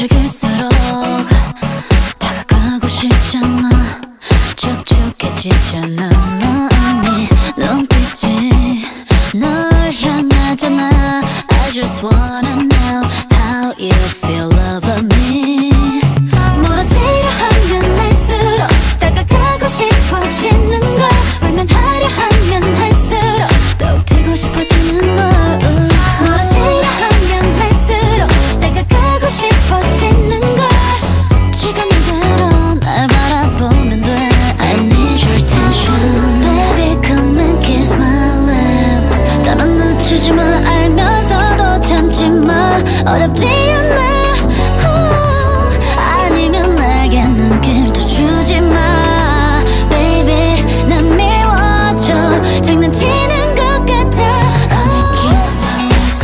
움직일수록 다가가고 싶잖아. 촉촉해지잖아 마음이. 눈빛이 널 향하잖아. I just wanna know how you feel about me. 멀어지려 하면 할수록 다가가고 싶어지는 걸. 외면하려 하면 할수록 더욱 되고 싶어지는 걸. 멀어지려 하면 할수록 다가가고 싶어지는 걸. 지금 이대로 날 바라보면 돼. I need your attention. Baby come and kiss my lips. 따라 놓치지 마. 알면서도 참지 마. 어렵지 않아. 아니면 내게 눈길도 주지 마. Baby 난 미워져. 장난치는 것 같아. Come and kiss my lips.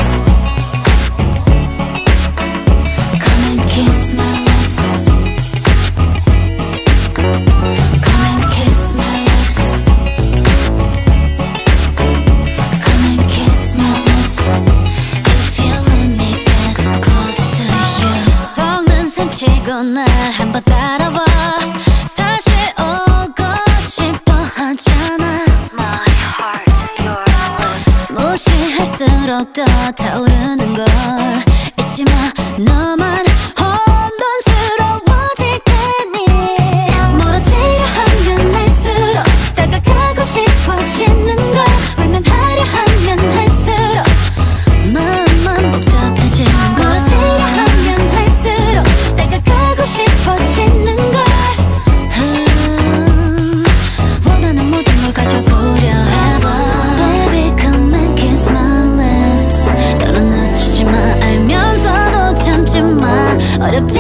Come and kiss my lips. Come and kiss my lips. Come and kiss my lips. If you let me get close to you. 속는 셈치고 날 한번 따라와. 사실 오고 싶어 하잖아. My heart, your lips. 무시할수록 더 타오르는 걸 잊지 마. 너만 혼돈스러워질 테니. 멀어지려 하면 할수록 다가가고 싶어지는 걸. 외면하려 하면 할수록 마음만 복잡해지는 걸. 멀어지려 하면 할수록 다가가고 싶어지는 걸. 원하는 모든 걸 가져보려 해봐. Baby come and kiss my lips. 따라 놓치지 마. 알면서도 참지 마. 어렵지